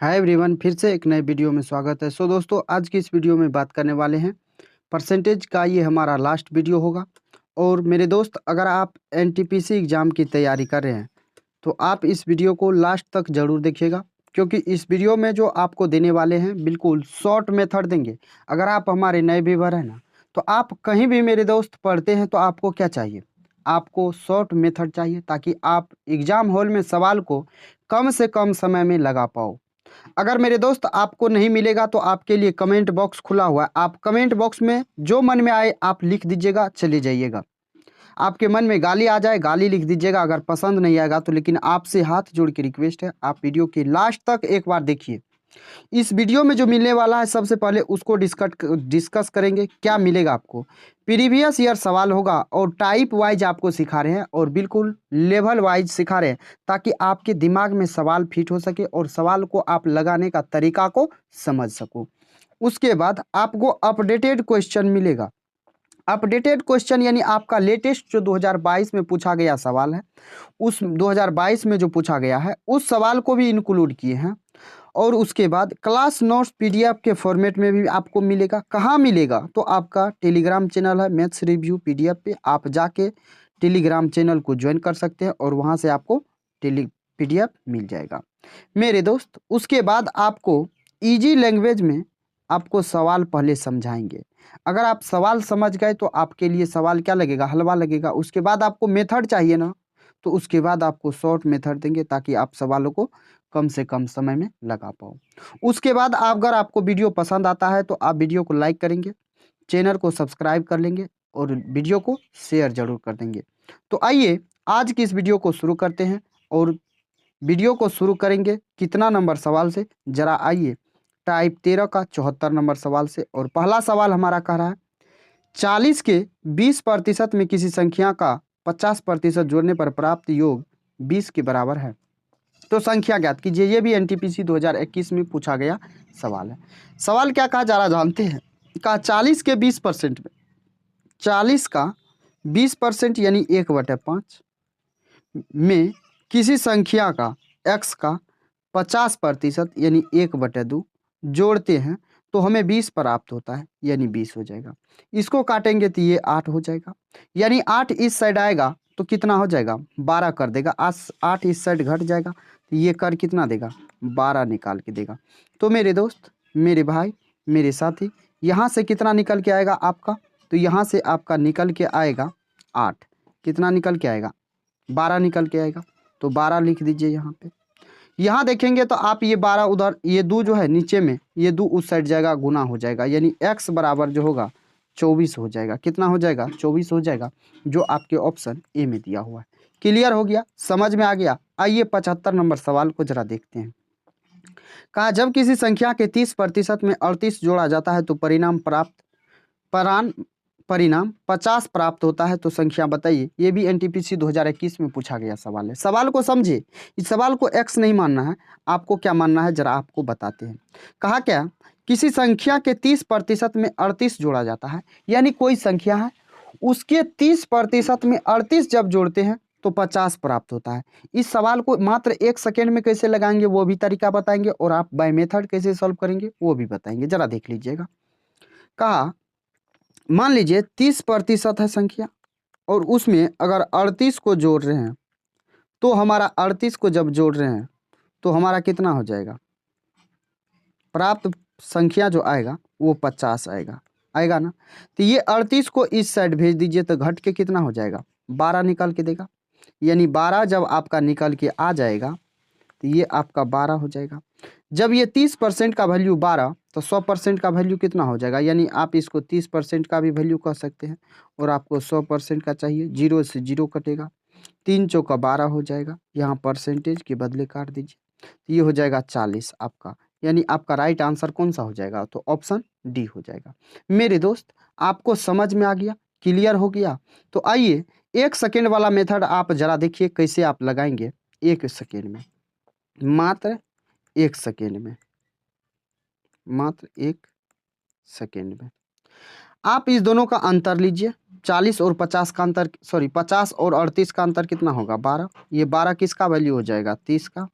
Hi everyone, फिर से एक नए वीडियो में स्वागत है। दोस्तों, आज की इस वीडियो में बात करने वाले हैं परसेंटेज का। ये हमारा लास्ट वीडियो होगा। और मेरे दोस्त, अगर आप एनटीपीसी एग्ज़ाम की तैयारी कर रहे हैं तो आप इस वीडियो को लास्ट तक ज़रूर देखिएगा, क्योंकि इस वीडियो में जो आपको देने वाले हैं बिल्कुल शॉर्ट मेथड देंगे। अगर आप हमारे नए व्यूअर हैं ना, तो आप कहीं भी मेरे दोस्त पढ़ते हैं तो आपको क्या चाहिए? आपको शॉर्ट मेथड चाहिए, ताकि आप एग्ज़ाम हॉल में सवाल को कम से कम समय में लगा पाओ। अगर मेरे दोस्त आपको नहीं मिलेगा तो आपके लिए कमेंट बॉक्स खुला हुआ है। आप कमेंट बॉक्स में जो मन में आए आप लिख दीजिएगा, चले जाइएगा। आपके मन में गाली आ जाए, गाली लिख दीजिएगा। अगर पसंद नहीं आएगा तो लेकिन आपसे हाथ जोड़ के रिक्वेस्ट है, आप वीडियो के लास्ट तक एक बार देखिए। इस वीडियो में जो मिलने वाला है सबसे पहले उसको डिस्कस करेंगे। क्या मिलेगा आपको? प्रीवियस ईयर सवाल होगा और टाइप वाइज आपको सिखा रहे हैं और बिल्कुल लेवल वाइज सिखा रहे हैं, ताकि आपके दिमाग में सवाल फिट हो सके और सवाल को आप लगाने का तरीका को समझ सको। उसके बाद आपको अपडेटेड क्वेश्चन मिलेगा। अपडेटेड क्वेश्चन यानी आपका लेटेस्ट जो 2022 में पूछा गया सवाल है, उस 2022 में जो पूछा गया है उस सवाल को भी इंक्लूड किए हैं। और उसके बाद क्लास नोट्स पीडीएफ के फॉर्मेट में भी आपको मिलेगा। कहाँ मिलेगा? तो आपका टेलीग्राम चैनल है मैथ्स रिव्यू पीडीएफ पे, आप जाके टेलीग्राम चैनल को ज्वाइन कर सकते हैं और वहाँ से आपको पीडीएफ मिल जाएगा मेरे दोस्त। उसके बाद आपको इजी लैंग्वेज में आपको सवाल पहले समझाएंगे। अगर आप सवाल समझ गए तो आपके लिए सवाल क्या लगेगा? हलवा लगेगा। उसके बाद आपको मेथड चाहिए ना, तो उसके बाद आपको शॉर्ट मेथड देंगे, ताकि आप सवालों को कम से कम समय में लगा पाओ। उसके बाद अगर आपको वीडियो पसंद आता है तो आप वीडियो को लाइक करेंगे, चैनल को सब्सक्राइब कर लेंगे और वीडियो को शेयर जरूर कर देंगे। तो आइए आज की इस वीडियो को शुरू करते हैं। और वीडियो को शुरू करेंगे कितना नंबर सवाल से? जरा आइए, टाइप 13 का 74 नंबर सवाल से। और पहला सवाल हमारा कह रहा है 40 के 20% में किसी संख्या का 50% जोड़ने पर प्राप्त योग 20 के बराबर है। तो संख्या ज्ञात कीजिए। ये भी एनटीपीसी 2021 में पूछा गया सवाल है। सवाल क्या कहा जा रहा जानते हैं? कहा 40 के 20% में, 40 का 20% यानी 1/5 में किसी संख्या का x का 50% यानी 1/2 जोड़ते हैं तो हमें 20 प्राप्त होता है, यानी 20 हो जाएगा। इसको काटेंगे तो ये 8 हो जाएगा, यानी 8 इस साइड आएगा तो कितना हो जाएगा? 12 कर देगा। 8 इस साइड घट जाएगा तो ये कर कितना देगा? 12 निकाल के देगा। तो मेरे दोस्त, मेरे भाई, मेरे साथी, यहाँ से कितना निकल के आएगा आपका? तो यहाँ से आपका निकल के आएगा 8। कितना निकल के आएगा? 12 निकल के आएगा। तो 12 लिख दीजिए यहाँ पे। यहाँ देखेंगे तो आप ये 12 उधर, ये 2 जो है नीचे में, ये 2 उस साइड जाएगा, गुना हो जाएगा, यानी x बराबर जो होगा 24 हो जाएगा। कितना हो जाएगा? 24 हो जाएगा, जो आपके ऑप्शन ए में दिया हुआ है। क्लियर हो गया? समझ में आ गया? आइए 75 नंबर सवाल को जरा देखते हैं। कहा जब किसी संख्या के 30% में 38 जोड़ा जाता है तो परिणाम 50 प्राप्त होता है, तो संख्या बताइए। ये भी एनटीपीसी 2021 में पूछा गया सवाल है। सवाल को समझिए। इस सवाल को x नहीं मानना है, आपको क्या मानना है जरा आपको बताते हैं। कहा क्या? किसी संख्या के 30% में 38 जोड़ा जाता है, यानी कोई संख्या है उसके 30% में 38 जब जोड़ते हैं तो 50 प्राप्त होता है। इस सवाल को मात्र 1 सेकेंड में कैसे लगाएंगे वो भी तरीका बताएंगे, और आप बाय मेथड कैसे सॉल्व करेंगे वो भी बताएंगे। जरा देख लीजिएगा। कहा मान लीजिए 30% है संख्या, और उसमें अगर 38 को जोड़ रहे हैं तो हमारा 38 को जब जोड़ रहे हैं तो हमारा कितना हो जाएगा? प्राप्त संख्या जो आएगा वो 50 आएगा। आएगा ना? तो ये 38 को इस साइड भेज दीजिए तो घट के कितना हो जाएगा? 12 निकल के देगा। यानी 12 जब आपका निकल के आ जाएगा तो ये आपका 12 हो जाएगा। जब ये 30% का वैल्यू 12, तो 100% का वैल्यू कितना हो जाएगा? यानी आप इसको 30% का भी वैल्यू कह सकते हैं, और आपको 100% का चाहिए। 0 से 0 कटेगा, 3 चौका 12 हो जाएगा। यहाँ परसेंटेज के बदले काट दीजिए, तो ये हो जाएगा 40 आपका। यानी आपका राइट आंसर कौन सा हो जाएगा? तो ऑप्शन डी हो जाएगा। मेरे दोस्त, आपको समझ में आ गया? क्लियर हो गया? तो आइए 1 सेकेंड वाला मेथड आप जरा देखिए कैसे आप लगाएंगे। 1 सेकेंड में, मात्र 1 सेकेंड में, मात्र 1 सेकेंड में आप इस दोनों का अंतर लीजिए। 40 और 50 का अंतर, सॉरी 50 और 38 का अंतर कितना होगा? 12। ये 12 किसका वैल्यू हो जाएगा? 30 का।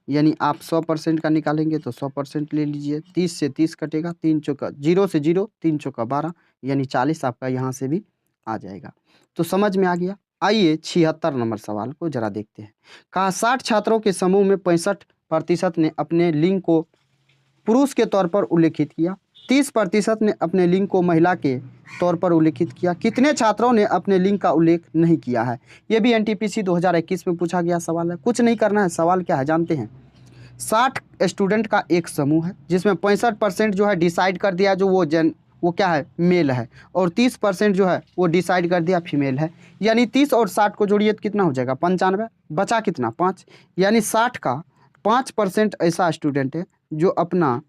यानी आप 100% का निकालेंगे तो 100% ले लीजिए। 30 से 30 कटेगा, 3 चौका 0 से 0, 3 चौका 12 यानी 40 आपका यहाँ से भी आ जाएगा। तो समझ में आ गया। आइए 76 नंबर सवाल को जरा देखते हैं। कहा 60 छात्रों के समूह में 65% ने अपने लिंग को पुरुष के तौर पर उल्लेखित किया, 30% ने अपने लिंग को महिला के तौर पर उल्लेखित किया। कितने छात्रों ने अपने लिंग का उल्लेख नहीं किया है? ये भी एनटीपीसी 2021 में पूछा गया सवाल है। कुछ नहीं करना है, सवाल क्या है जानते हैं। 60 स्टूडेंट का एक समूह है जिसमें 65% जो है डिसाइड कर दिया जो वो क्या है, मेल है, और 30% जो है वो डिसाइड कर दिया फीमेल है। यानी 30 और 60 को जोड़िए तो कितना हो जाएगा, 95। बचा कितना, 5। यानी 60 का 5% ऐसा स्टूडेंट है जो अपना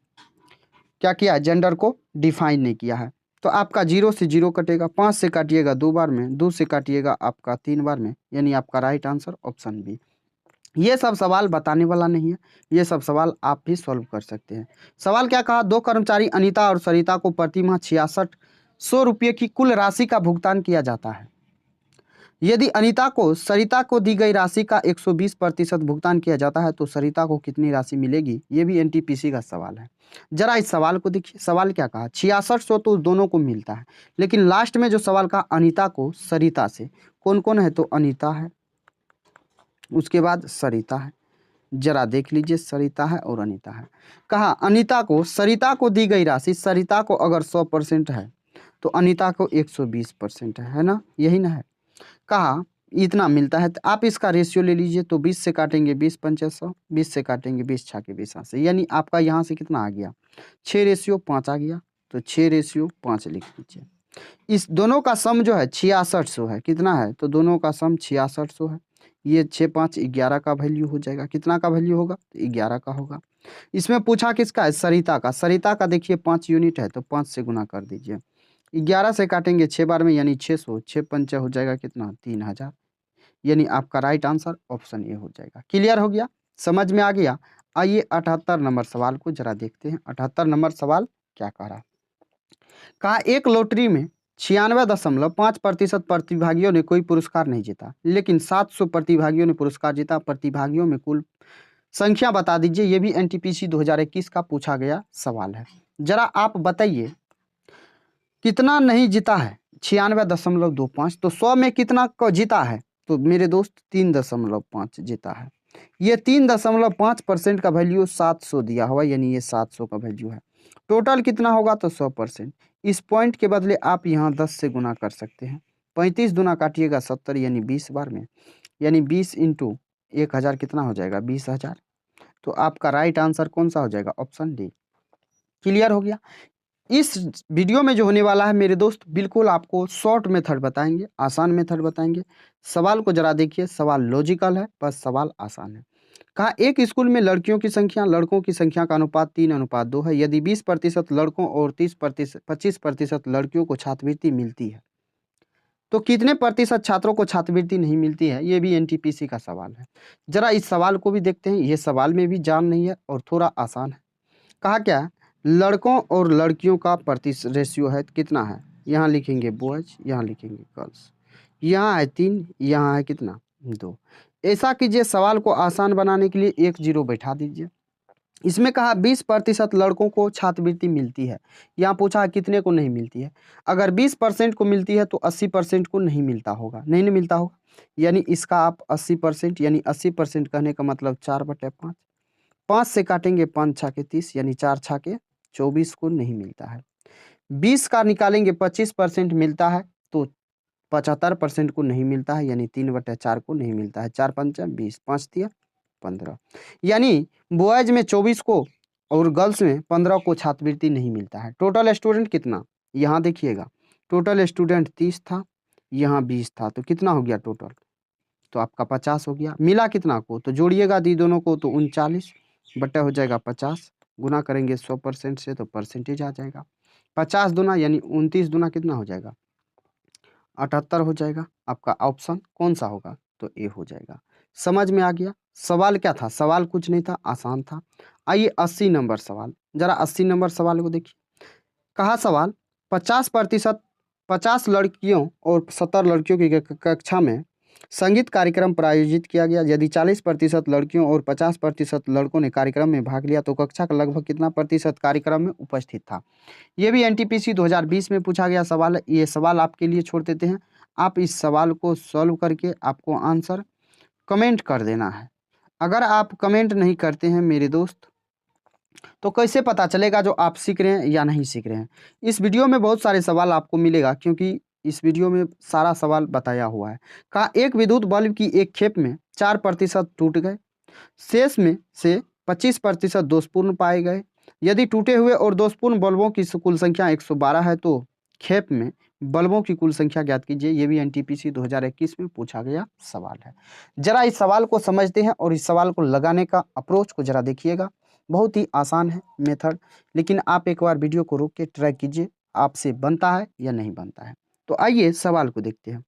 क्या किया, जेंडर को डिफाइन नहीं किया है। तो आपका 0 से 0 कटेगा, 5 से काटिएगा 2 बार में, 2 से काटिएगा आपका 3 बार में, यानी आपका राइट आंसर ऑप्शन बी। ये सब सवाल बताने वाला नहीं है, ये सब सवाल आप भी सॉल्व कर सकते हैं। सवाल क्या कहा, 2 कर्मचारी अनीता और सरिता को प्रति माह 6600 रुपये की कुल राशि का भुगतान किया जाता है। यदि अनीता को सरिता को दी गई राशि का 120% भुगतान किया जाता है तो सरिता को कितनी राशि मिलेगी? ये भी एनटीपीसी का सवाल है। जरा इस सवाल को देखिए। सवाल क्या कहा, 6600 तो दोनों को मिलता है, लेकिन लास्ट में जो सवाल कहा अनीता को सरिता से, कौन कौन है? तो अनीता है, उसके बाद सरिता है। जरा देख लीजिए, सरिता है और अनीता है। कहा अनीता को सरिता को दी गई राशि, सरिता को अगर 100% है तो अनीता को 120% है ना, यही ना है। कहा इतना मिलता है, तो आप इसका रेशियो ले लीजिए। तो 20 से काटेंगे 20 पंचे 100, 20 से काटेंगे 20 छाके 20 से, यानी आपका यहाँ से कितना आ गया, 6:5 आ गया। तो 6:5 लिख लीजिए। इस दोनों का सम जो है 6600 है। कितना है? तो दोनों का सम 6600 है। ये 6 5 11 का वैल्यू हो जाएगा। कितना का वैल्यू होगा? तो 11 का होगा। इसमें पूछा किसका है? सरिता का। सरिता का देखिए 5 यूनिट है तो 5 से गुना कर दीजिए। 11 से काटेंगे 6 बार में, यानी 600, 6 पंचे हो जाएगा कितना, 3000। यानी आपका राइट आंसर ऑप्शन ए हो जाएगा। क्लियर हो गया, समझ में आ गया। आइए 78 नंबर सवाल को जरा देखते हैं। 78 नंबर सवाल क्या कह रहा, कहा एक लॉटरी में 96.5% प्रतिभागियों ने कोई पुरस्कार नहीं जीता, लेकिन 700 प्रतिभागियों ने पुरस्कार जीता। प्रतिभागियों में कुल संख्या बता दीजिए। ये भी एनटीपीसी 2021 का पूछा गया सवाल है। जरा आप बताइए कितना नहीं जीता है? 96.25। तो 100 में कितना को जीता है? तो मेरे दोस्त 3.5 जीता है। ये 3.5% का वैल्यू 700 दिया हुआ, यानी ये 700 का वैल्यू है। टोटल कितना होगा? तो 100%। इस पॉइंट के बदले आप यहाँ 10 से गुना कर सकते हैं। 35 दुना काटिएगा 70, यानी 20 बार में, यानी 20 इंटू 1000 कितना हो जाएगा? 20,000। तो आपका राइट आंसर कौन सा हो जाएगा? Option D. क्लियर हो गया। इस वीडियो में जो होने वाला है मेरे दोस्त, बिल्कुल आपको शॉर्ट मेथड बताएंगे, आसान मेथड बताएंगे। सवाल को जरा देखिए, सवाल लॉजिकल है, बस सवाल आसान है। कहा एक स्कूल में लड़कियों की संख्या लड़कों की संख्या का अनुपात 3:2 है। यदि 20% लड़कों और 25% लड़कियों को छात्रवृत्ति मिलती है तो कितने प्रतिशत छात्रों को छात्रवृत्ति नहीं मिलती है? ये भी एनटीपीसी का सवाल है। जरा इस सवाल को भी देखते हैं। ये सवाल में भी जान नहीं है और थोड़ा आसान है। कहा क्या, लड़कों और लड़कियों का रेशियो है कितना है? यहाँ लिखेंगे बॉयज, यहाँ लिखेंगे गर्ल्स। यहाँ है 3, यहाँ है कितना, 2। ऐसा कीजिए, सवाल को आसान बनाने के लिए 1 0 बैठा दीजिए। इसमें कहा 20% लड़कों को छात्रवृत्ति मिलती है। यहाँ पूछा कितने को नहीं मिलती है। अगर 20% को मिलती है तो 80% को नहीं मिलता होगा, नहीं मिलता होगा। यानी इसका आप 80%, यानी 80% कहने का मतलब 4/5। 5 से काटेंगे 5 छाके 30, यानी 4 छाके 24 को नहीं मिलता है। 20 का निकालेंगे 25% मिलता है तो 75% को नहीं मिलता है, यानी 3/4 को नहीं मिलता है। 4 पंचा 20, 5 दिया 15। यानी बॉयज में 24 को और गर्ल्स में 15 को छात्रवृत्ति नहीं मिलता है। टोटल स्टूडेंट कितना, यहाँ देखिएगा, टोटल स्टूडेंट 30 था, यहाँ 20 था, तो कितना हो गया टोटल? तो आपका 50 हो गया। मिला कितना को? तो जोड़िएगा दी दोनों को तो 39 बटा हो जाएगा 50, गुना करेंगे 100% से तो परसेंटेज आ जाएगा। 50 दुना यानी 29 दुना कितना हो जाएगा? 78 हो जाएगा। आपका ऑप्शन कौन सा होगा? तो ए हो जाएगा। समझ में आ गया। सवाल क्या था? सवाल कुछ नहीं था, आसान था। आइए 80 नंबर सवाल, जरा 80 नंबर सवाल को देखिए। कहा सवाल 50% 50 लड़कियों और 70 लड़कियों की कक्षा में संगीत कार्यक्रम प्रायोजित किया गया। यदि 40% लड़कियों और 50% लड़कों ने कार्यक्रम में भाग लिया तो कक्षा का लगभग कितना प्रतिशत कार्यक्रम में उपस्थित था। ये भी एनटीपीसी 2020 में पूछा गया सवाल है। ये सवाल आपके लिए छोड़ देते हैं। आप इस सवाल को सॉल्व करके आपको आंसर कमेंट कर देना है। अगर आप कमेंट नहीं करते हैं मेरे दोस्त, तो कैसे पता चलेगा जो आप सीख रहे हैं या नहीं सीख रहे हैं। इस वीडियो में बहुत सारे सवाल आपको मिलेगा, क्योंकि इस वीडियो में सारा सवाल बताया हुआ है। कहा एक विद्युत बल्ब की एक खेप में 4% टूट गए, शेष में से 25% दोषपूर्ण पाए गए। यदि टूटे हुए और दोषपूर्ण बल्बों की कुल संख्या 112 है तो खेप में बल्बों की कुल संख्या ज्ञात कीजिए। ये भी एनटीपीसी 2021 में पूछा गया सवाल है। जरा इस सवाल को समझते हैं और इस सवाल को लगाने का अप्रोच को जरा देखिएगा। बहुत ही आसान है मेथड, लेकिन आप एक बार वीडियो को रोक के ट्राई कीजिए, आपसे बनता है या नहीं बनता है। तो आइए सवाल को देखते हैं।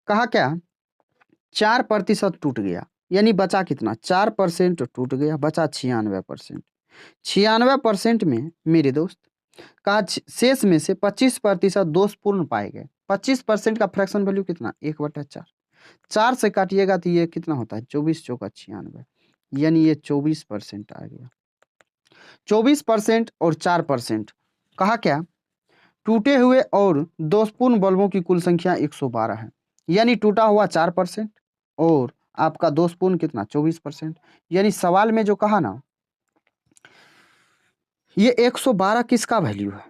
कहा क्या 4% टूट गया, यानी बचा कितना 4% टूट गया, बचा 96%। 96% में मेरे दोस्त कहा शेष में से 25% दोषपूर्ण पाए गए। 25% का फ्रैक्शन वैल्यू कितना 1/4। 4 से काटिएगा तो ये कितना होता है 24 चौका 96, यानी ये 24% आ गया। 24% और 4%। कहा क्या टूटे हुए और दोषपूर्ण बल्बों की कुल संख्या 112 है, यानी टूटा हुआ 4% और आपका दोषपूर्ण कितना 24%। यानी सवाल में जो कहा ना, ये 112 किसका वैल्यू है।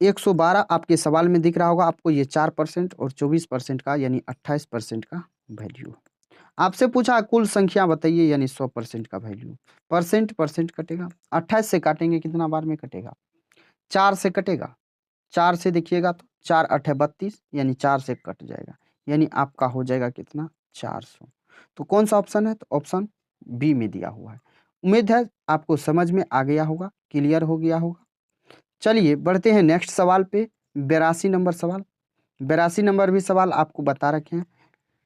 112 आपके सवाल में दिख रहा होगा आपको, ये 4% और 24% का यानी 28% का वैल्यू है। आपसे पूछा कुल संख्या बताइए, यानी 100% का वैल्यू। परसेंट कटेगा, 28 से काटेंगे कितना बार में कटेगा 4 से कटेगा। 4 से देखिएगा तो 4 8 32, यानी 4 से कट जाएगा, यानी आपका हो जाएगा कितना 400। तो कौन सा ऑप्शन है, तो ऑप्शन बी में दिया हुआ है। उम्मीद है आपको समझ में आ गया होगा, क्लियर हो गया होगा। चलिए बढ़ते हैं नेक्स्ट सवाल पे। 82 नंबर सवाल। 82 नंबर भी सवाल आपको बता रखे हैं,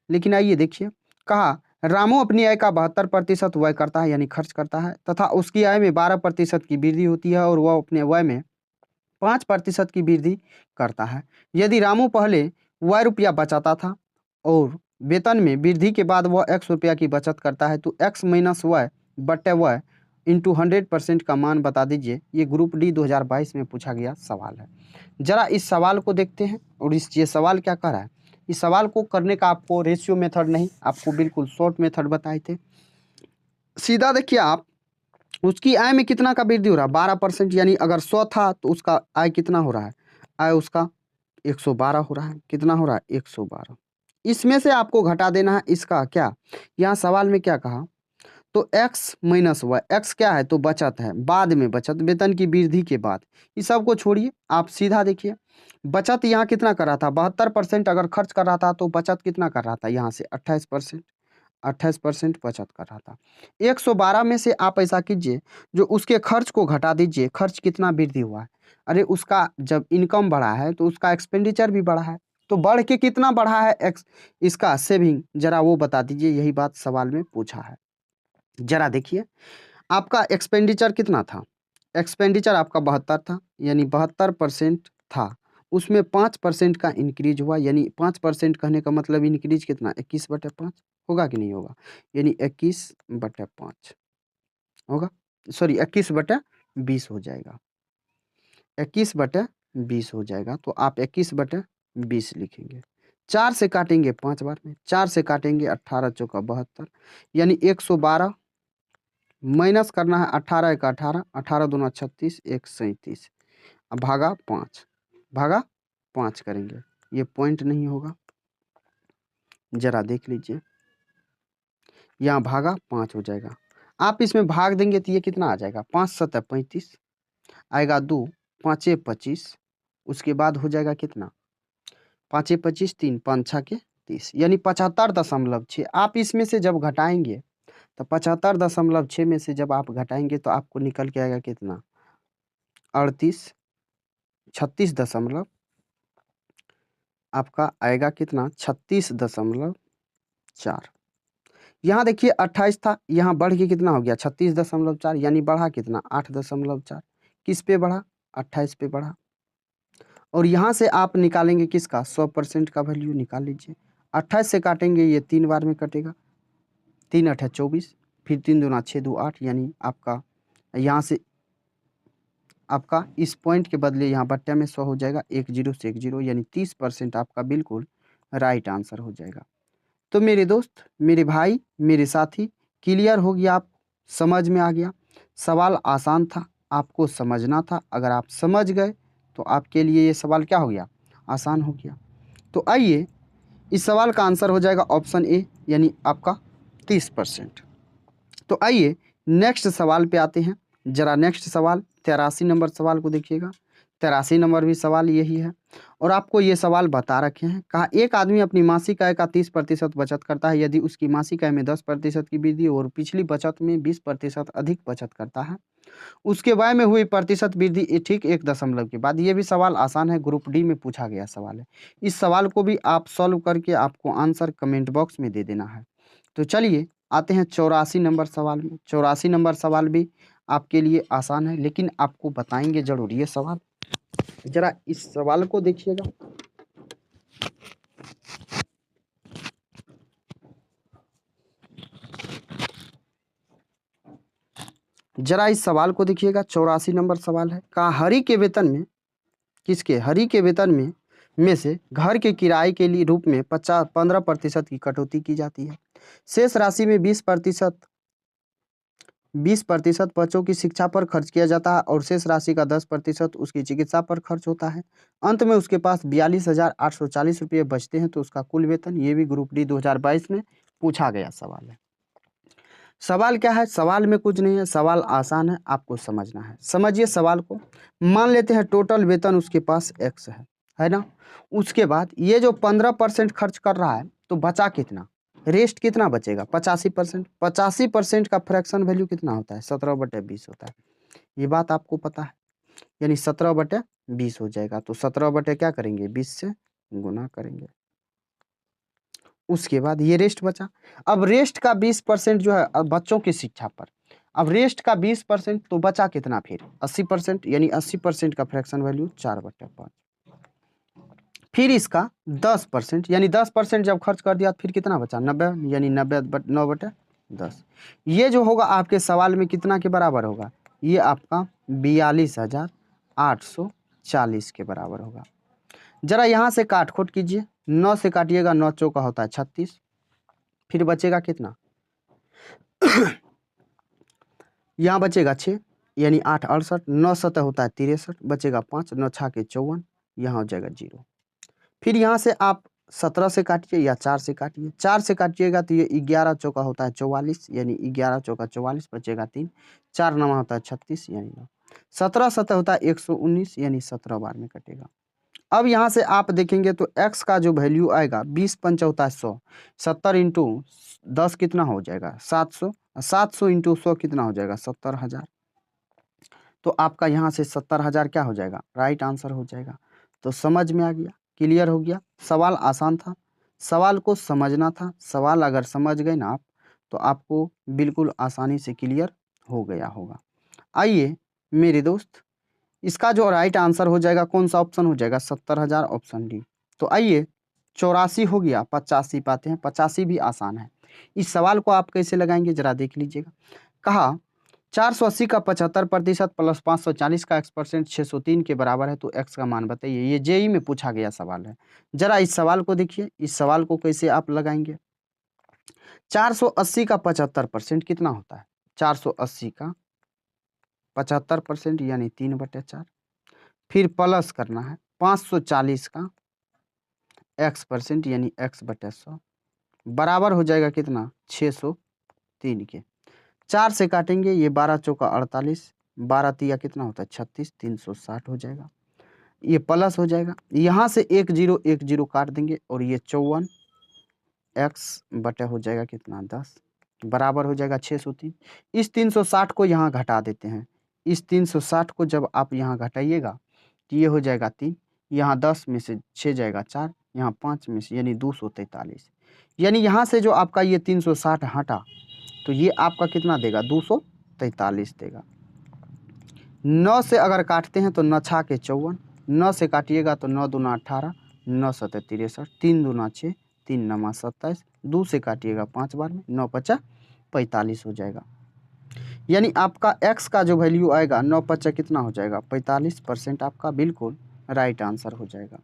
लेकिन आइए देखिए। कहा रामू अपनी आय का 72% व्यय करता है, यानी खर्च करता है, तथा उसकी आय में 12% की वृद्धि होती है और वह अपने व्यय में 5% की वृद्धि करता है। यदि रामू पहले वह रुपया बचाता था और वेतन में वृद्धि के बाद वह x रुपया की बचत करता है, तो x माइनस वाई बटे वाई इंटू 100% का मान बता दीजिए। ये ग्रुप डी 2022 में पूछा गया सवाल है। जरा इस सवाल को देखते हैं और ये सवाल क्या कर रहा है। इस सवाल को करने का आपको रेशियो मेथड नहीं, आपको बिल्कुल शॉर्ट मेथड बताए थे। सीधा देखिए आप, उसकी आय में कितना का वृद्धि हो रहा है 12%, यानी अगर 100 था तो उसका आय कितना हो रहा है, आय उसका 112 हो रहा है। कितना हो रहा है 112। इसमें से आपको घटा देना है इसका क्या, यहाँ सवाल में क्या कहा, तो x माइनस वाई। एक्स क्या है, तो बचत है, बाद में बचत, वेतन की वृद्धि के बाद। इस सब को छोड़िए, आप सीधा देखिए बचत यहाँ कितना कर रहा था 72%, अगर खर्च कर रहा था तो बचत कितना कर रहा था यहाँ से 28%। 28% बचत कर रहा था। 112 में से आप ऐसा कीजिए, जो उसके खर्च को घटा दीजिए। खर्च कितना वृद्धि हुआ है, अरे उसका जब इनकम बढ़ा है तो उसका एक्सपेंडिचर भी बढ़ा है, तो बढ़ के कितना बढ़ा है एक्स इसका सेविंग, जरा वो बता दीजिए। यही बात सवाल में पूछा है। जरा देखिए आपका एक्सपेंडिचर कितना था, एक्सपेंडिचर आपका 72 था, यानी 72% था। उसमें 5% का इंक्रीज हुआ, यानी 5% कहने का मतलब इंक्रीज कितना 21/5 होगा कि नहीं होगा, यानी 21/5 होगा, सॉरी 21/20 हो जाएगा, 21/20 हो जाएगा। तो आप 21/20 लिखेंगे। 4 से काटेंगे 5 बार में, 4 से काटेंगे 18 चौका 72, यानी 112 माइनस करना है 18 एक 18, 18 दूना 36, 1 37, अब भागा 5, भागा 5 करेंगे, ये पॉइंट नहीं होगा। जरा देख लीजिए, यहाँ भागा 5 हो जाएगा। आप इसमें भाग देंगे तो ये कितना आ जाएगा 5 7 35 आएगा, 2 5 25, उसके बाद हो जाएगा कितना 5 25, 3 5 6 के 30, यानी 75.6। आप इसमें से जब घटाएंगे तो 75.6 में से जब आप घटाएंगे तो आपको निकल के आएगा कितना 38, 36 आपका आएगा कितना 36.4। यहाँ देखिए 28 था, यहाँ बढ़ के कितना हो गया 36.4, यानी बढ़ा कितना 8.4। किस पे बढ़ा 28 पे बढ़ा। और यहाँ से आप निकालेंगे किसका 100% का वैल्यू निकाल लीजिए। 28 से काटेंगे ये 3 बार में कटेगा, 3 8 24, फिर 3 दूना 6 2 8, यानी आपका यहाँ से आपका इस पॉइंट के बदले यहाँ बट्टे में 100 हो जाएगा, 1 0 से 1 0, यानी 30% आपका बिल्कुल राइट आंसर हो जाएगा। तो मेरे दोस्त, मेरे भाई, मेरे साथी, क्लियर हो गया, आप समझ में आ गया। सवाल आसान था, आपको समझना था। अगर आप समझ गए तो आपके लिए ये सवाल क्या हो गया, आसान हो गया। तो आइए, इस सवाल का आंसर हो जाएगा ऑप्शन ए, यानी आपका 30%। तो आइए नेक्स्ट सवाल पे आते हैं। जरा नेक्स्ट सवाल 83 नंबर सवाल को देखिएगा। 83 नंबर भी सवाल यही है और आपको ये सवाल बता रखे हैं। कहा, एक आदमी अपनी मासिक आय का 30% बचत करता है। यदि उसकी मासिक आय में 10% की वृद्धि और पिछली बचत में 20% अधिक बचत करता है, उसके व्यय में हुई प्रतिशत वृद्धि ठीक 1 दशमलव के बाद। ये भी सवाल आसान है, ग्रुप डी में पूछा गया सवाल है। इस सवाल को भी आप सॉल्व करके आपको आंसर कमेंट बॉक्स में दे देना है। तो चलिए आते हैं 84 नंबर सवाल में। 84 नंबर सवाल भी आपके लिए आसान है, लेकिन आपको बताएंगे जरूर ये सवाल। जरा इस सवाल को देखिएगा। जरा इस सवाल को देखिएगा, 84 नंबर सवाल है। कहा, हरि के वेतन में, किसके, हरि के वेतन में से घर के किराए के लिए रूप में 15% की कटौती की जाती है। शेष राशि में 20% बच्चों की शिक्षा पर खर्च किया जाता है और शेष राशि का 10% उसकी चिकित्सा पर खर्च होता है। अंत में उसके पास 42,840 रुपये बचते हैं, तो उसका कुल वेतन। ये भी ग्रुप डी 2022 में पूछा गया सवाल है। सवाल क्या है, सवाल में कुछ नहीं है, सवाल आसान है, आपको समझना है। समझिए सवाल को। मान लेते हैं टोटल वेतन उसके पास x है ना। उसके बाद ये जो 15% खर्च कर रहा है, तो बचा कितना, रेस्ट कितना बचेगा, 85%। 85% का फ्रैक्शन वैल्यू कितना होता है, 17/20 होता है। ये बात आपको पता है, यानी 17/20 हो जाएगा। तो 17 क्या करेंगे, 20 से गुना करेंगे। उसके बाद ये रेस्ट बचा। अब रेस्ट का 20% जो है बच्चों की शिक्षा पर, अब रेस्ट का 20%, तो बचा कितना फिर 80%, यानी 80% का फ्रैक्शन वैल्यू 4/5। फिर इसका 10%, यानी 10% जब खर्च कर दिया फिर कितना बचा, 90, यानी 9/10। ये जो होगा आपके सवाल में कितना के बराबर होगा, ये आपका 42,840 के बराबर होगा। जरा यहाँ से काट खोट कीजिए, 9 से काटिएगा, 9 चौका होता है 36, फिर बचेगा कितना यहाँ बचेगा 6, यानी 8 68, 9 7 होता है 63, बचेगा 5, 9 6 के 54, यहाँ हो जाएगा 0। फिर यहाँ से आप 17 से काटिए या 4 से काटिए। 4 से काटिएगा तो ये 11 चौका होता है 44, यानी 11 चौका 44, बचेगा 3, 4 9 होता है 36, यानी 9, 17 7 होता है 119, यानी 17 बार में कटेगा। अब यहाँ से आप देखेंगे तो x का जो वैल्यू आएगा, 20 पंच होता है 100, 70 इंटू 10 कितना हो जाएगा, 700, 700 इंटू 100 कितना हो जाएगा, 70,000। तो आपका यहाँ से 70,000 क्या हो जाएगा, राइट आंसर हो जाएगा। तो समझ में आ गया, क्लियर हो गया। सवाल आसान था, सवाल को समझना था। सवाल अगर समझ गए ना आप, तो आपको बिल्कुल आसानी से क्लियर हो गया होगा। आइए मेरे दोस्त, इसका जो राइट आंसर हो जाएगा, कौन सा ऑप्शन हो जाएगा, 70,000, ऑप्शन डी। तो आइए 84 हो गया, 85 पाते हैं। 85 भी आसान है। इस सवाल को आप कैसे लगाएंगे जरा देख लीजिएगा। कहा, 480 का 75% प्लस 540 का x% 603 के बराबर है, तो x का मान बताइए। ये जेई में पूछा गया सवाल है। जरा इस सवाल को देखिए, इस सवाल को कैसे आप लगाएंगे। 480 का 75% कितना होता है, 480 का 75%, यानी 3/4। फिर प्लस करना है 540 का x%, यानी x/100, बराबर हो जाएगा कितना, 603 के। 4 से काटेंगे, ये 12 चौका 48, 12 तिया कितना होता है 36, 360 हो जाएगा। ये प्लस हो जाएगा, यहाँ से 1 0 1 0 काट देंगे, और ये 54 x/, हो जाएगा कितना, 10, बराबर हो जाएगा 603। इस 360 को यहाँ घटा देते हैं। इस 360 को जब आप यहाँ घटाइएगा तो ये हो जाएगा 3, यहाँ 10 में से 6 जाएगा 4, यहाँ 5 में से, यानी 243। यानी यहाँ से जो आपका ये 360 हटा, तो ये आपका कितना देगा, 243 देगा। 9 से अगर काटते हैं तो 9 6 के 54, 9 से काटिएगा तो 9 दूना 18, 9 7 63, 3 दूना 6, 3 9 27, 2 से काटिएगा 5 बार में, 9 5 45 हो जाएगा। यानी आपका x का जो वैल्यू आएगा 9 5 कितना हो जाएगा 45%, आपका बिल्कुल राइट आंसर हो जाएगा।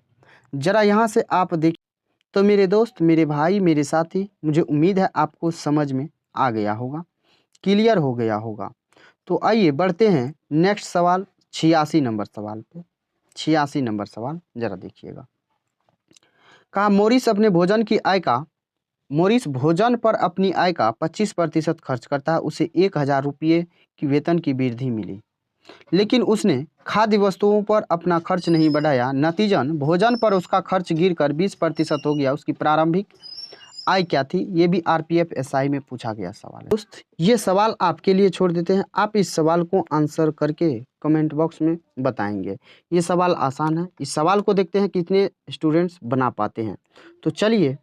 ज़रा यहाँ से आप देखिए। तो मेरे दोस्त, मेरे भाई, मेरे साथी, मुझे उम्मीद है आपको समझ में आ गया होगा, क्लियर हो गया होगा। तो आइए बढ़ते हैं नेक्स्ट सवाल, 86 नंबर सवाल पे। 86 नंबर सवाल ज़रा देखिएगा। कहा मोरिस भोजन पर अपनी आय का 25% खर्च करता है। उसे 1000 रुपये की वेतन की वृद्धि मिली, लेकिन उसने खाद्य वस्तुओं पर अपना खर्च नहीं बढ़ाया। नतीजन भोजन पर उसका खर्च गिरकर 20% हो गया। उसकी प्रारंभिक आय क्या थी? ये भी आरपीएफ एसआई में पूछा गया सवाल है। दोस्त, ये सवाल आपके लिए छोड़ देते हैं, आप इस सवाल को आंसर करके कमेंट बॉक्स में बताएंगे। ये सवाल आसान है। इस सवाल को देखते हैं कितने स्टूडेंट्स बना पाते हैं। तो चलिए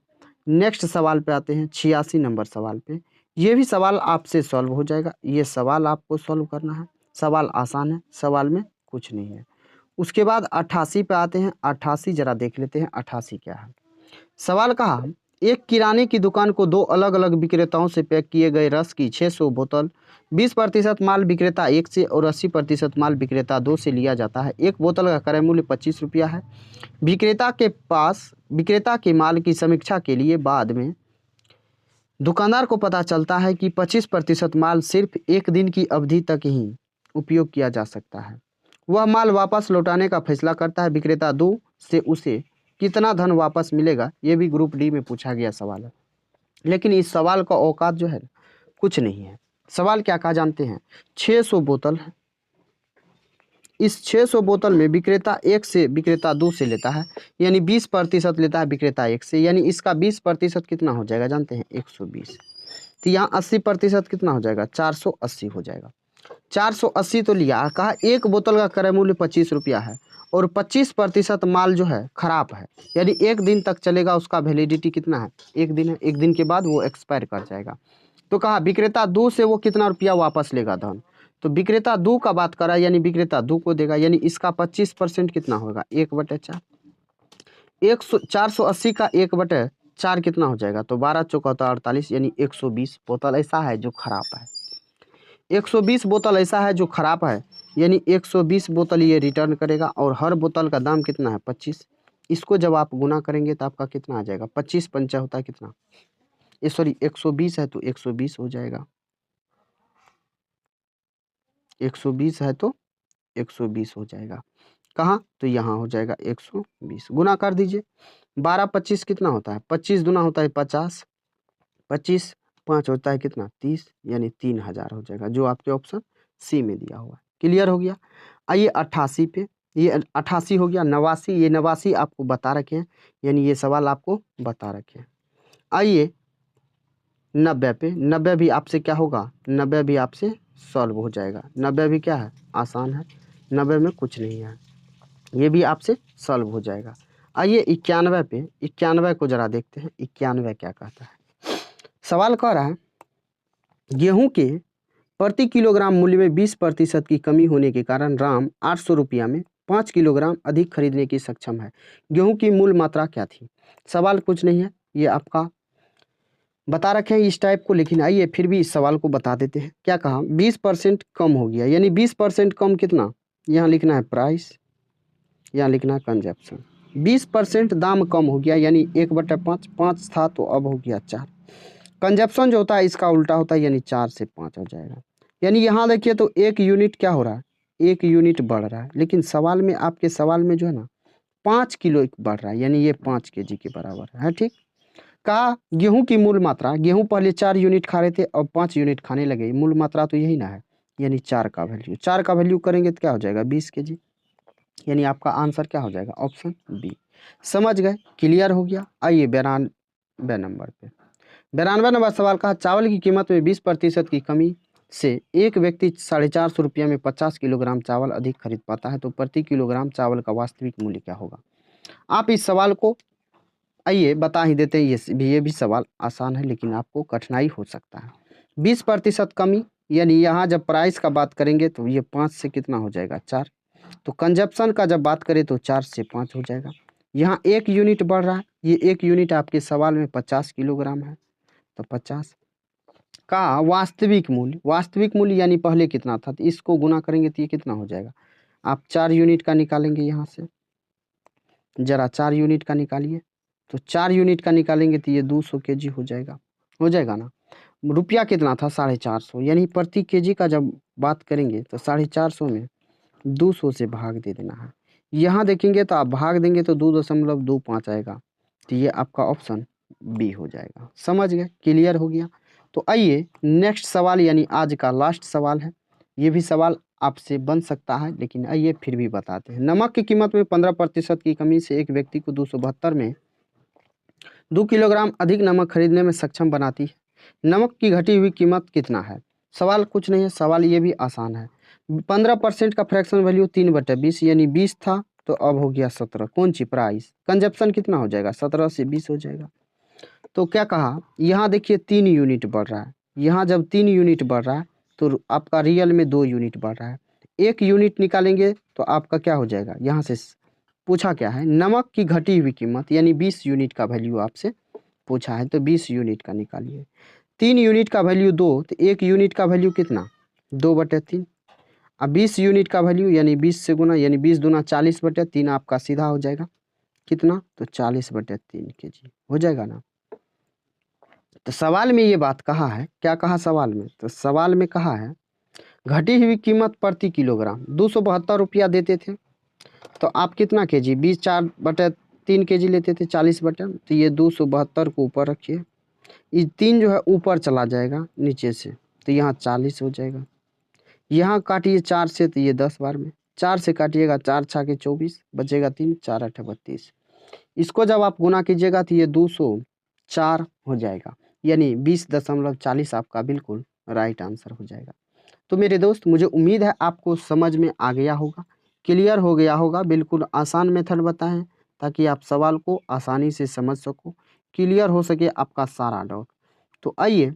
नेक्स्ट सवाल पे आते हैं, 86 नंबर सवाल पे। ये भी सवाल आपसे सॉल्व हो जाएगा। ये सवाल आपको सॉल्व करना है। सवाल आसान है, सवाल में कुछ नहीं है। उसके बाद 88 पे आते हैं। 88 जरा देख लेते हैं 88 क्या है। सवाल कहा, एक किराने की दुकान को 2 अलग अलग विक्रेताओं से पैक किए गए रस की 600 बोतल 20% माल विक्रेता 1 से और 80% माल विक्रेता 2 से लिया जाता है। एक बोतल का क्रय मूल्य 25 रुपया है। विक्रेता के माल की समीक्षा के लिए बाद में दुकानदार को पता चलता है कि 25% माल सिर्फ 1 दिन की अवधि तक ही उपयोग किया जा सकता है। वह माल वापस लौटाने का फैसला करता है। विक्रेता 2 से उसे कितना धन वापस मिलेगा? ये भी ग्रुप डी में पूछा गया सवाल है, लेकिन इस सवाल का औकात जो है कुछ नहीं है। सवाल क्या कहा जानते हैं? 600 बोतल है। इस 600 बोतल में विक्रेता 1 से विक्रेता 2 से लेता है, यानी 20% लेता है विक्रेता 1 से, यानी इसका 20% कितना हो जाएगा जानते हैं? 120। तो यहाँ 80% कितना हो जाएगा? 480 हो जाएगा। 480 तो लिया। कहा एक बोतल का क्रय मूल्य 25 रुपया है और 25% माल जो है खराब है, यानी 1 दिन तक चलेगा। उसका वैलिडिटी कितना है? 1 दिन है। 1 दिन के बाद वो एक्सपायर कर जाएगा। तो कहा विक्रेता 2 से वो कितना रुपया वापस लेगा धन? तो विक्रेता 2 का बात करा, यानी विक्रेता 2 को देगा, यानी इसका 25% कितना होगा? 1/4। 480 का 1/4 कितना हो जाएगा? तो 12 चौका 48, यानी 120 बोतल ऐसा है जो खराब है। 120 बोतल ऐसा है जो खराब है, यानी 120 बोतल ये रिटर्न करेगा। और हर बोतल का दाम कितना है? 25। इसको जब आप गुना करेंगे तो आपका कितना आ जाएगा? 25 पंचा होता है कितना? ये सॉरी 120 है तो 120 हो जाएगा। 120 है तो 120 हो जाएगा। कहाँ? तो यहाँ हो जाएगा 120। गुना कर दीजिए। 12 25 कितना होता है? 25 दूना होता है 50। 25 5 होता है कितना? 30, यानी 3000 हो जाएगा, जो आपके ऑप्शन सी में दिया हुआ है। क्लियर हो गया। आइए 88 पे। ये 88 हो गया। 89, ये 89 आपको बता रखे हैं, यानी ये सवाल आपको बता रखे हैं। आइए 90 पे। 90 भी आपसे क्या होगा? 90 भी आपसे सॉल्व हो जाएगा। 90 भी क्या है? आसान है। 90 में कुछ नहीं है, ये भी आपसे सॉल्व हो जाएगा। आइए 91 पे। 91 को जरा देखते हैं। 91 क्या कहता है? सवाल कह रहा है, गेहूं के प्रति किलोग्राम मूल्य में 20% की कमी होने के कारण राम 800 रुपया में 5 किलोग्राम अधिक खरीदने की सक्षम है। गेहूं की मूल मात्रा क्या थी? सवाल कुछ नहीं है, ये आपका बता रखे हैं इस टाइप को, लेकिन आइए फिर भी इस सवाल को बता देते हैं। क्या कहा? 20% कम हो गया, यानी 20% कम कितना? यहाँ लिखना है प्राइस, यहाँ लिखना है कंजप्शन। 20% दाम कम हो गया, यानी 1/5। 5 था तो अब हो गया 4। कंजप्शन जो होता है इसका उल्टा होता है, यानी 4 से 5 हो जाएगा। यानी यहाँ देखिए तो 1 यूनिट क्या हो रहा है? 1 यूनिट बढ़ रहा है, लेकिन सवाल में, आपके सवाल में जो है ना 5 किलो बढ़ रहा है, यानी ये 5 केजी के बराबर है। ठीक। कहा गेहूं की मूल मात्रा, गेहूं पहले 4 यूनिट खा रहे थे, अब 5 यूनिट खाने लगे। मूल मात्रा तो यही ना है, यानी 4 का वैल्यू। 4 का वैल्यू करेंगे तो क्या हो जाएगा? 20 केजी, यानी आपका आंसर क्या हो जाएगा? Option B. समझ गए? क्लियर हो गया। आइए 92 नंबर पे। 92 नंबर सवाल कहा, चावल की कीमत में 20% की कमी से एक व्यक्ति 450 रुपये में 50 किलोग्राम चावल अधिक खरीद पाता है, तो प्रति किलोग्राम चावल का वास्तविक मूल्य क्या होगा? आप इस सवाल को आइए बता ही देते हैं। ये भी सवाल आसान है, लेकिन आपको कठिनाई हो सकता है। 20% कमी, यानी यहाँ जब प्राइस का बात करेंगे तो ये 5 से कितना हो जाएगा? 4। तो कंजप्शन का जब बात करें तो 4 से 5 हो जाएगा। यहाँ 1 यूनिट बढ़ रहा है, ये 1 यूनिट आपके सवाल में 50 किलोग्राम है, तो 50 का वास्तविक मूल्य यानी पहले कितना था, तो इसको गुना करेंगे तो ये कितना हो जाएगा। आप 4 यूनिट का निकालेंगे, यहाँ से ज़रा 4 यूनिट का निकालिए, तो 4 यूनिट का निकालेंगे तो ये 200 केजी हो जाएगा ना। रुपया कितना था 450, यानी प्रति केजी का जब बात करेंगे तो 450 में 200 से भाग दे देना है। यहाँ देखेंगे तो आप भाग देंगे तो 2.25 आएगा, तो ये आपका ऑप्शन बी हो जाएगा। समझ गए, क्लियर हो गया। तो आइए नेक्स्ट सवाल यानी आज का लास्ट सवाल है। ये भी सवाल आपसे बन सकता है, लेकिन आइए फिर भी बताते हैं। नमक की कीमत में 15% की कमी से एक व्यक्ति को 272 में 2 किलोग्राम अधिक नमक खरीदने में सक्षम बनाती है। नमक की घटी हुई कीमत कितना है। सवाल कुछ नहीं है, सवाल ये भी आसान है। 15% का फ्रैक्शन वैल्यू 3/20 यानी 20 था, तो अब हो गया 17। कौन सी प्राइस कंजप्शन कितना हो जाएगा, 17 से 20 हो जाएगा। तो क्या कहा, यहाँ देखिए 3 यूनिट बढ़ रहा है। यहाँ जब 3 यूनिट बढ़ रहा है तो आपका रियल में 2 यूनिट बढ़ रहा है। 1 यूनिट निकालेंगे तो आपका क्या हो जाएगा। यहाँ से पूछा क्या है, नमक की घटी हुई कीमत यानी 20 यूनिट का वैल्यू आपसे पूछा है, तो 20 यूनिट का निकालिए। 3 यूनिट का वैल्यू 2, तो 1 यूनिट का वैल्यू कितना 2/3। अब 20 यूनिट का वैल्यू यानी 20 से गुना, यानी 20 दूना 40/3 आपका सीधा हो जाएगा कितना, तो 40/3 केजी हो जाएगा ना। तो सवाल में ये बात कहा है, क्या कहा सवाल में, तो सवाल में कहा है घटी हुई कीमत प्रति किलोग्राम 272 रुपया देते थे, तो आप कितना केजी 20/4 केजी लेते थे 40/, तो ये 272 को ऊपर रखिए, ये 3 जो है ऊपर चला जाएगा नीचे से, तो यहाँ 40 हो जाएगा। यहाँ काटिए 4 से, तो ये 10 बार में 4 से काटिएगा, 4 छाके 24 बचेगा 3, 4 8 32। इसको जब आप गुना कीजिएगा तो ये 204 हो जाएगा, यानी 20.40 आपका बिल्कुल राइट आंसर हो जाएगा। तो मेरे दोस्त, मुझे उम्मीद है आपको समझ में आ गया होगा, क्लियर हो गया होगा। बिल्कुल आसान मेथड बताएं ताकि आप सवाल को आसानी से समझ सको, क्लियर हो सके आपका सारा डाउट। तो आइए,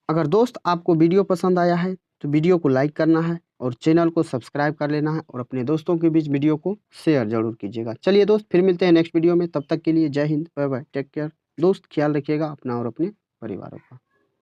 अगर दोस्त आपको वीडियो पसंद आया है तो वीडियो को लाइक करना है और चैनल को सब्सक्राइब कर लेना है, और अपने दोस्तों के बीच वीडियो को शेयर जरूर कीजिएगा। चलिए दोस्त, फिर मिलते हैं नेक्स्ट वीडियो में, तब तक के लिए जय हिंद, बाय बाय, टेक केयर। दोस्त ख्याल रखिएगा अपना और अपने परिवारों का।